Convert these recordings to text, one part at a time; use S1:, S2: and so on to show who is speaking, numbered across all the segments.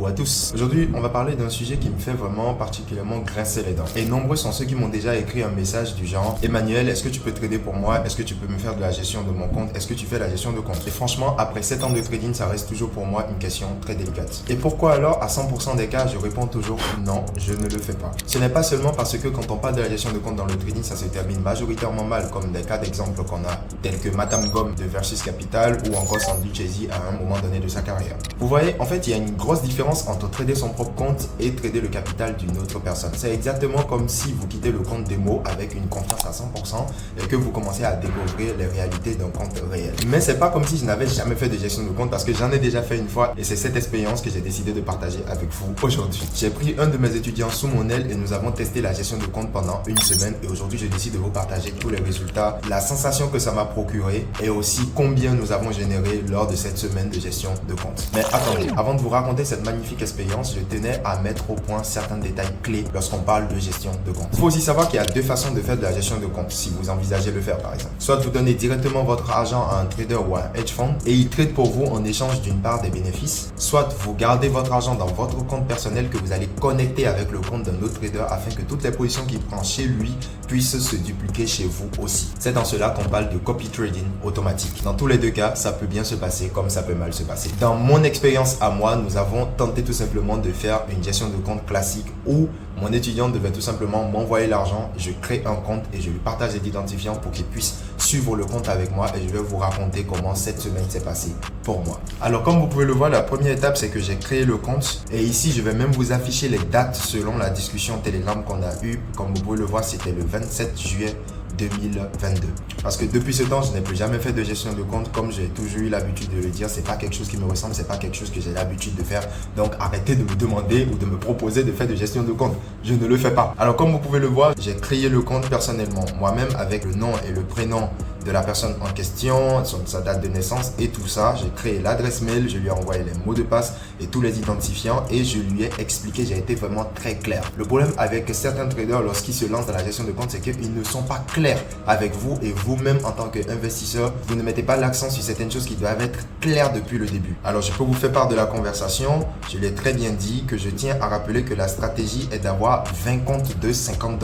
S1: coucou à tous. Aujourd'hui, on va parler d'un sujet qui me fait vraiment particulièrement grincer les dents. Et nombreux sont ceux qui m'ont déjà écrit un message du genre: Emmanuel, est-ce que tu peux trader pour moi? Est-ce que tu peux me faire de la gestion de mon compte? Est-ce que tu fais la gestion de compte? Et franchement, après 7 ans de trading, ça reste toujours pour moi une question très délicate. Et pourquoi alors, à 100% des cas, je réponds toujours non, je ne le fais pas. Ce n'est pas seulement parce que quand on parle de la gestion de compte dans le trading, ça se termine majoritairement mal, comme des cas d'exemple qu'on a, tels que Madame Gomme de Versus Capital ou encore Sandy Chesy à un moment donné de sa carrière. Vous voyez, en fait, il y a une grosse différence entre trader son propre compte et trader le capital d'une autre personne. C'est exactement comme si vous quittez le compte démo avec une confiance à 100% et que vous commencez à découvrir les réalités d'un compte réel. Mais c'est pas comme si je n'avais jamais fait de gestion de compte, parce que j'en ai déjà fait une fois et c'est cette expérience que j'ai décidé de partager avec vous aujourd'hui. J'ai pris un de mes étudiants sous mon aile et nous avons testé la gestion de compte pendant une semaine, et aujourd'hui je décide de vous partager tous les résultats, la sensation que ça m'a procuré et aussi combien nous avons généré lors de cette semaine de gestion de compte. Mais attendez, avant de vous raconter cette magnifique expérience, je tenais à mettre au point certains détails clés lorsqu'on parle de gestion de compte. Il faut aussi savoir qu'il y a deux façons de faire de la gestion de compte si vous envisagez le faire par exemple. Soit vous donnez directement votre argent à un trader ou à un hedge fund et il trade pour vous en échange d'une part des bénéfices. Soit vous gardez votre argent dans votre compte personnel que vous allez connecter avec le compte d'un autre trader afin que toutes les positions qu'il prend chez lui puissent se dupliquer chez vous aussi. C'est dans cela qu'on parle de copy trading automatique. Dans tous les deux cas, ça peut bien se passer comme ça peut mal se passer. Dans mon expérience à moi, nous avons tenté tout simplement de faire une gestion de compte classique où mon étudiant devait tout simplement m'envoyer l'argent, je crée un compte et je lui partage les identifiants pour qu'il puisse suivre le compte avec moi, et je vais vous raconter comment cette semaine s'est passée pour moi. Alors comme vous pouvez le voir, la première étape c'est que j'ai créé le compte, et ici je vais même vous afficher les dates selon la discussion Telegram qu'on a eue. Comme vous pouvez le voir, c'était le 27 juillet 2022. Parce que depuis ce temps, je n'ai plus jamais fait de gestion de compte. Comme j'ai toujours eu l'habitude de le dire, c'est pas quelque chose qui me ressemble, c'est pas quelque chose que j'ai l'habitude de faire. Donc arrêtez de me demander ou de me proposer de faire de gestion de compte. Je ne le fais pas. Alors comme vous pouvez le voir, j'ai créé le compte personnellement, moi-même, avec le nom et le prénom de la personne en question, sa date de naissance et tout ça. J'ai créé l'adresse mail, je lui ai envoyé les mots de passe et tous les identifiants, et je lui ai expliqué, j'ai été vraiment très clair. Le problème avec certains traders lorsqu'ils se lancent dans la gestion de compte, c'est qu'ils ne sont pas clairs avec vous, et vous-même en tant qu'investisseur, vous ne mettez pas l'accent sur certaines choses qui doivent être claires depuis le début. Alors je peux vous faire part de la conversation. Je l'ai très bien dit que je tiens à rappeler que la stratégie est d'avoir 20 comptes de $50.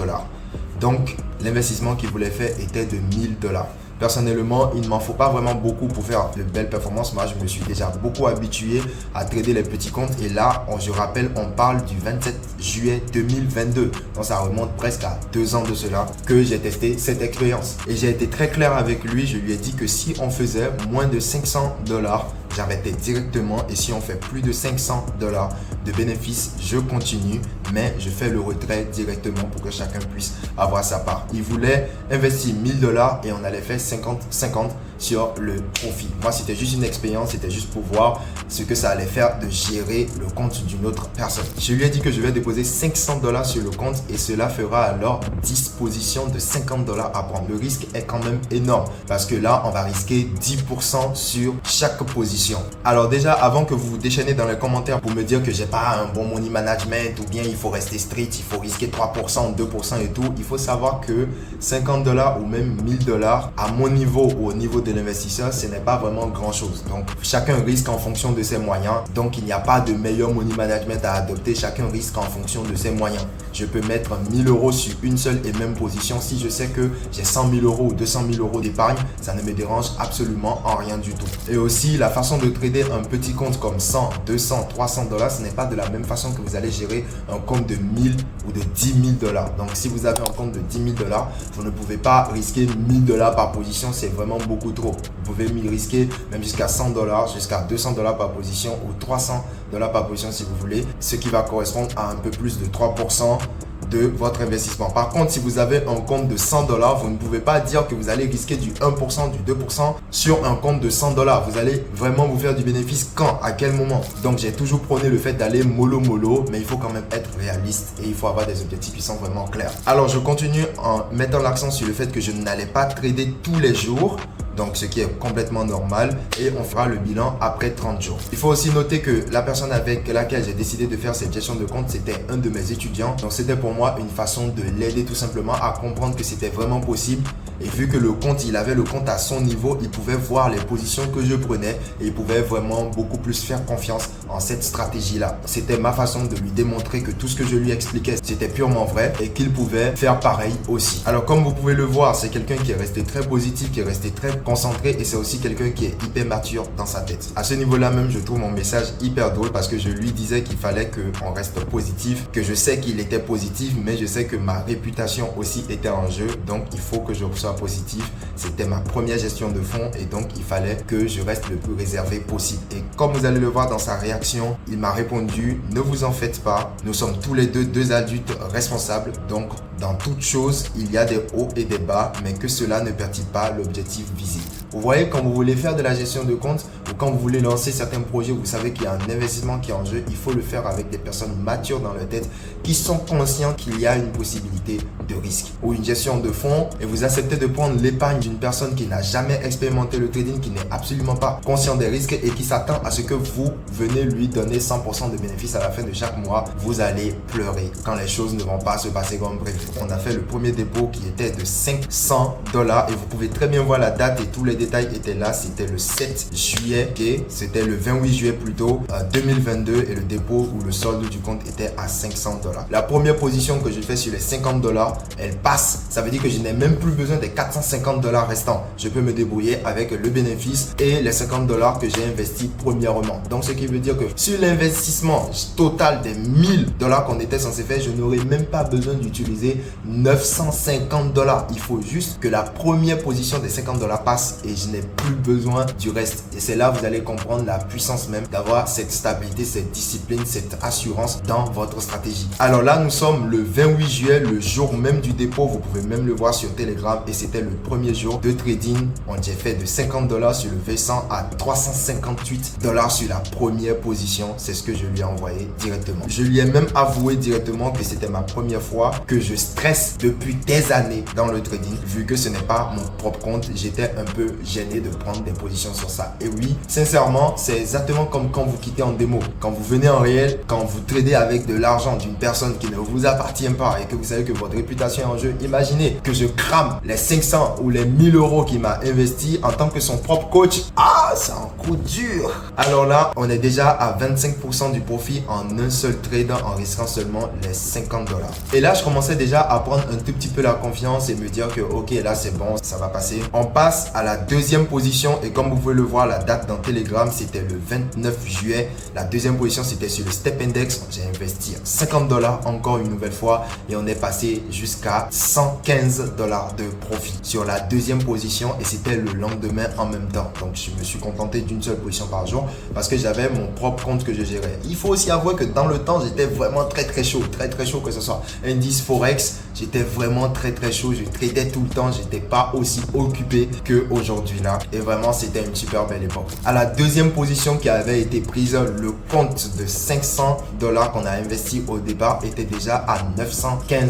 S1: Donc l'investissement qu'il voulait faire était de $1000. Personnellement, il ne m'en faut pas vraiment beaucoup pour faire de belles performances. Moi, je me suis déjà beaucoup habitué à trader les petits comptes. Et là, je rappelle, on parle du 27 juillet 2022. Donc, ça remonte presque à 2 ans de cela que j'ai testé cette expérience. Et j'ai été très clair avec lui. Je lui ai dit que si on faisait moins de $500, j'arrêtais directement, et si on fait plus de $500 de bénéfices, je continue, mais je fais le retrait directement pour que chacun puisse avoir sa part. Il voulait investir $1000 et on allait faire 50-50 sur le profit. Moi, c'était juste une expérience, c'était juste pour voir ce que ça allait faire de gérer le compte d'une autre personne. Je lui ai dit que je vais déposer $500 sur le compte, et cela fera alors 10 positions de $50 à prendre. Le risque est quand même énorme parce que là, on va risquer 10% sur chaque position. Alors déjà, avant que vous vous déchaînez dans les commentaires pour me dire que j'ai pas un bon money management, ou bien il faut rester strict, il faut risquer 3%, 2% et tout, il faut savoir que $50 ou même $1000 à mon niveau ou au niveau de l'investisseur, ce n'est pas vraiment grand chose. Donc chacun risque en fonction de ses moyens. Donc il n'y a pas de meilleur money management à adopter. Chacun risque en fonction de ses moyens. Je peux mettre 1000 € sur une seule et même position. Si je sais que j'ai 100 000 € ou 200 000 € d'épargne, ça ne me dérange absolument en rien du tout. Et aussi, la façon de trader un petit compte comme 100, 200, $300, ce n'est pas de la même façon que vous allez gérer un compte de 1000 ou de 10 000 $. Donc si vous avez un compte de 10 000 $, vous ne pouvez pas risquer 1000 $ par position. C'est vraiment beaucoup trop. Vous pouvez risquer même jusqu'à 100 $, jusqu'à 200 $ par position, ou 300 $ par position si vous voulez, ce qui va correspondre à un peu plus de 3% de votre investissement. Par contre, si vous avez un compte de 100 $, vous ne pouvez pas dire que vous allez risquer du 1%, du 2% sur un compte de 100 $. Vous allez vraiment vous faire du bénéfice quand? À quel moment? Donc, j'ai toujours prôné le fait d'aller mollo, mais il faut quand même être réaliste et il faut avoir des objectifs qui sont vraiment clairs. Alors, je continue en mettant l'accent sur le fait que je n'allais pas trader tous les jours. donc ce qui est complètement normal, et on fera le bilan après 30 jours. Il faut aussi noter que la personne avec laquelle j'ai décidé de faire cette gestion de compte, c'était un de mes étudiants, donc c'était pour moi une façon de l'aider tout simplement à comprendre que c'était vraiment possible. Et vu que le compte, il avait le compte à son niveau, il pouvait voir les positions que je prenais et il pouvait vraiment beaucoup plus faire confiance en cette stratégie-là. C'était ma façon de lui démontrer que tout ce que je lui expliquais, c'était purement vrai et qu'il pouvait faire pareil aussi. Alors comme vous pouvez le voir, c'est quelqu'un qui est resté très positif, qui est resté très concentré et c'est aussi quelqu'un qui est hyper mature dans sa tête. À ce niveau-là même, je trouve mon message hyper drôle parce que je lui disais qu'il fallait qu'on reste positif, que je sais qu'il était positif, mais je sais que ma réputation aussi était en jeu, donc il faut que je sois positif. C'était ma première gestion de fonds et donc il fallait que je reste le plus réservé possible. Et comme vous allez le voir dans sa réaction, il m'a répondu: ne vous en faites pas, nous sommes tous les deux adultes responsables, donc dans toute chose, il y a des hauts et des bas, mais que cela ne perdit pas l'objectif visé. Vous voyez, quand vous voulez faire de la gestion de compte ou quand vous voulez lancer certains projets, vous savez qu'il y a un investissement qui est en jeu, il faut le faire avec des personnes matures dans leur tête qui sont conscients qu'il y a une possibilité de risque ou une gestion de fonds et vous acceptez de prendre l'épargne d'une personne qui n'a jamais expérimenté le trading, qui n'est absolument pas conscient des risques et qui s'attend à ce que vous venez lui donner 100% de bénéfices à la fin de chaque mois. Vous allez pleurer quand les choses ne vont pas se passer comme prévu. On a fait le premier dépôt qui était de $500 et vous pouvez très bien voir la date et tous les détails étaient là. C'était le 7 juillet et c'était le 28 juillet plutôt 2022 et le dépôt ou le solde du compte était à $500. La première position que je fais sur les $50, elle passe. Ça veut dire que je n'ai même plus besoin des $450 restants. Je peux me débrouiller avec le bénéfice et les $50 que j'ai investi premièrement. Donc ce qui veut dire que sur l'investissement total des $1000 qu'on était censé faire, je n'aurais même pas besoin d'utiliser $950. Il faut juste que la première position des $50 passe et je n'ai plus besoin du reste. Et c'est là que vous allez comprendre la puissance même d'avoir cette stabilité, cette discipline, cette assurance dans votre stratégie. Alors là, nous sommes le 28 juillet, le jour même du dépôt. Vous pouvez même le voir sur Telegram et c'était le premier jour de trading. On a fait de $50 sur le V100 à $358 sur la première position. C'est ce que je lui ai envoyé directement. Je lui ai même avoué directement que c'était ma première fois que je stresse depuis des années dans le trading. Vu que ce n'est pas mon propre compte, j'étais un peu gêné de prendre des positions sur ça. Et oui, sincèrement, c'est exactement comme quand vous quittez en démo. Quand vous venez en réel, quand vous tradez avec de l'argent d'une personne qui ne vous appartient pas et que vous savez que votre réputation est en jeu, imaginez que je crame les 500 ou les 1000 euros qu'il m'a investi en tant que son propre coach. Ah, c'est un coup dur. Alors là, on est déjà à 25% du profit en un seul trade en risquant seulement les $50. Et là, je commençais déjà à prendre un tout petit peu la confiance et me dire que ok, là c'est bon, ça va passer. On passe à la deuxième position et comme vous pouvez le voir, la date dans Telegram, c'était le 29 juillet. La deuxième position, c'était sur le Step Index. J'ai investi $50 encore une nouvelle fois et on est passé jusqu'à $115 de profit sur la deuxième position et c'était le lendemain en même temps. Donc, je me suis contenté d'une seule position par jour parce que j'avais mon propre compte que je gérais. Il faut aussi avouer que dans le temps, j'étais vraiment très chaud, très chaud, que ce soit indice Forex. J'étais vraiment très chaud, je tradais tout le temps, j'étais pas aussi occupé qu'aujourd'hui là et vraiment c'était une super belle époque. À la deuxième position qui avait été prise, le compte de $500 qu'on a investi au départ était déjà à $915.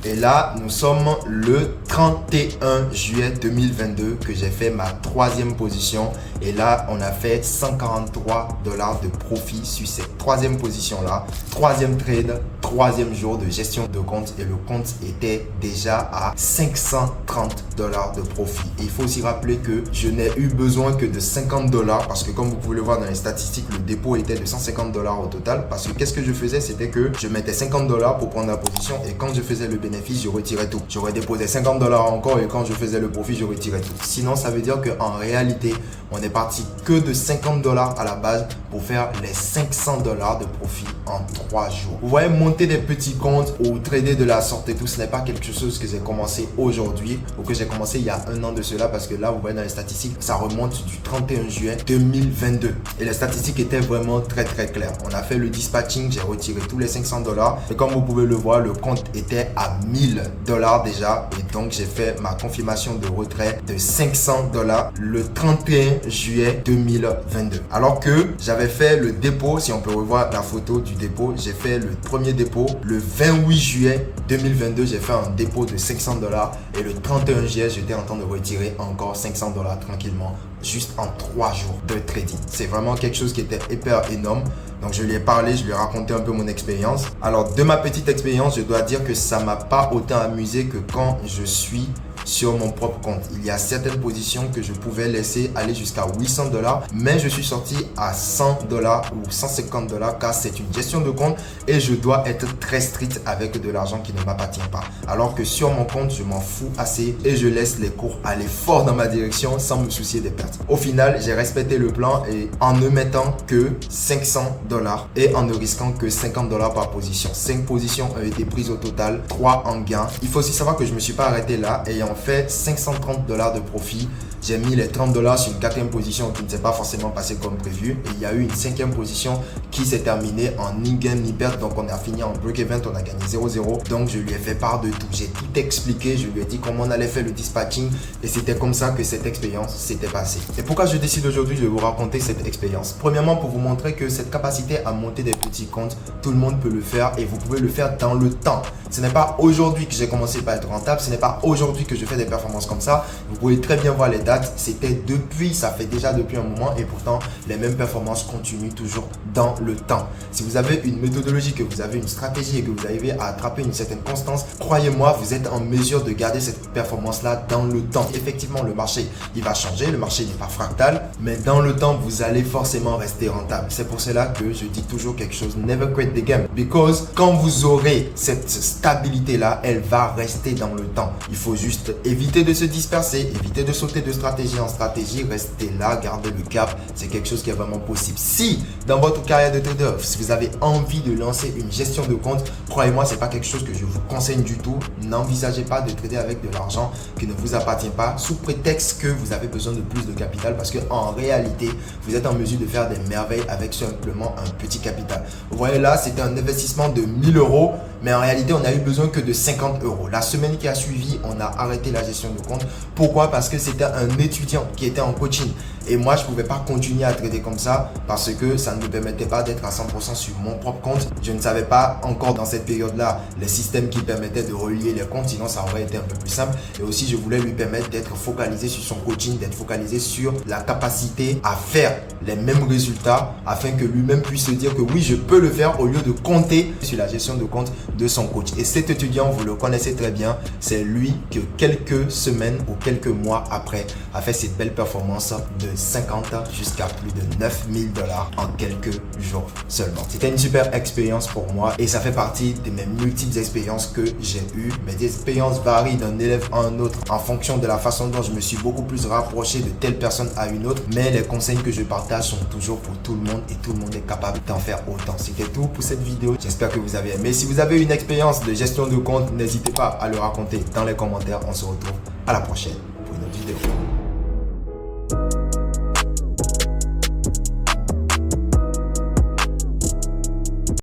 S1: Et là, nous sommes le 31 juillet 2022 que j'ai fait ma troisième position et là, on a fait $143 de profit sur cette troisième position là. Troisième trade, troisième jour de gestion de compte et le compte était déjà à $530 de profit. Et il faut aussi rappeler que je n'ai eu besoin que de $50 parce que comme vous pouvez le voir dans les statistiques, le dépôt était de $150 au total parce que qu'est-ce que je faisais, c'était que je mettais $50 pour prendre la position et quand je faisais le bénéfice, je retirais tout. J'aurais déposé $50 encore et quand je faisais le profit, je retirais tout. Sinon, ça veut dire qu'en réalité, on est parti que de $50 à la base pour faire les $500 de profit en 3 jours. Vous voyez, monter des petits comptes ou trader de la sorte et tout, ce n'est pas quelque chose que j'ai commencé aujourd'hui ou que j'ai commencé il y a un an de cela parce que là, vous voyez dans les statistiques, ça remonte du 31 juillet 2022 et les statistiques étaient vraiment très claires. On a fait le dispatching, j'ai retiré tous les $500 et comme vous pouvez le voir, le compte était à $1000 déjà et donc j'ai fait ma confirmation de retrait de $500 le 31 juillet 2022. Alors que j'avais fait le dépôt, si on peut revoir la photo du dépôt, j'ai fait le premier dépôt le 28 juillet 2022. J'ai fait un dépôt de $500 et le 31 juillet, j'étais en train de retirer encore $500 tranquillement, juste en 3 jours de trading. C'est vraiment quelque chose qui était hyper énorme. Donc je lui ai parlé, je lui ai raconté un peu mon expérience. Alors de ma petite expérience, je dois dire que ça m'a pas autant amusé que quand je suis sur mon propre compte. Il y a certaines positions que je pouvais laisser aller jusqu'à $800, mais je suis sorti à $100 ou $150 car c'est une gestion de compte et je dois être très strict avec de l'argent qui ne m'appartient pas. Alors que sur mon compte, je m'en fous assez et je laisse les cours aller fort dans ma direction sans me soucier des pertes. Au final, j'ai respecté le plan et en ne mettant que $500 et en ne risquant que $50 par position. 5 positions ont été prises au total, 3 en gain. Il faut aussi savoir que je ne me suis pas arrêté là, ayant fait $530 de profit. J'ai mis les $30 sur une 4e position qui ne s'est pas forcément passée comme prévu. Et il y a eu une 5e position qui s'est terminée en ni gain ni perte. Donc on a fini en break-even, on a gagné 0-0. Donc je lui ai fait part de tout. J'ai tout expliqué. Je lui ai dit comment on allait faire le dispatching. Et c'était comme ça que cette expérience s'était passée. Et pourquoi je décide aujourd'hui de vous raconter cette expérience? Premièrement, pour vous montrer que cette capacité à monter des petits comptes, tout le monde peut le faire et vous pouvez le faire dans le temps. Ce n'est pas aujourd'hui que j'ai commencé par être rentable. Ce n'est pas aujourd'hui que je fais des performances comme ça. Vous pouvez très bien voir les dates. C'était ça fait déjà depuis un moment et pourtant les mêmes performances continuent toujours dans le temps. Si vous avez une méthodologie, que vous avez une stratégie et que vous arrivez à attraper une certaine constance, croyez-moi, vous êtes en mesure de garder cette performance-là dans le temps. Effectivement, le marché, il va changer, le marché n'est pas fractal, mais dans le temps, vous allez forcément rester rentable. C'est pour cela que je dis toujours quelque chose, never quit the game, because quand vous aurez cette stabilité-là, elle va rester dans le temps. Il faut juste éviter de se disperser, éviter de sauter de stratégie en stratégie, restez là, gardez le cap, c'est quelque chose qui est vraiment possible. Si dans votre carrière de trader, si vous avez envie de lancer une gestion de compte, croyez-moi, c'est pas quelque chose que je vous conseille du tout. N'envisagez pas de trader avec de l'argent qui ne vous appartient pas sous prétexte que vous avez besoin de plus de capital, parce que en réalité, vous êtes en mesure de faire des merveilles avec simplement un petit capital. Vous voyez là, c'était un investissement de 1000 €, mais en réalité, on n'a eu besoin que de 50 €. La semaine qui a suivi, on a arrêté la gestion de compte. Pourquoi? Parce que c'était un étudiant qui était en coaching et moi je ne pouvais pas continuer à trader comme ça parce que ça ne me permettait pas d'être à 100% sur mon propre compte. Je ne savais pas encore dans cette période là les systèmes qui permettaient de relier les comptes, sinon ça aurait été un peu plus simple. Et aussi je voulais lui permettre d'être focalisé sur son coaching, d'être focalisé sur la capacité à faire les mêmes résultats afin que lui-même puisse se dire que oui, je peux le faire au lieu de compter sur la gestion de compte de son coach. Et cet étudiant, vous le connaissez très bien, c'est lui que quelques semaines ou quelques mois après a fait cette belle performance de 50 jusqu'à plus de 9000 $ en quelques jours seulement. C'était une super expérience pour moi et ça fait partie de mes multiples expériences que j'ai eues. Mes expériences varient d'un élève à un autre en fonction de la façon dont je me suis beaucoup plus rapproché de telle personne à une autre, mais les conseils que je partage sont toujours pour tout le monde et tout le monde est capable d'en faire autant. C'était tout pour cette vidéo. J'espère que vous avez aimé. Si vous avez une expérience de gestion de compte, n'hésitez pas à le raconter dans les commentaires. On se retrouve à la prochaine pour une autre vidéo.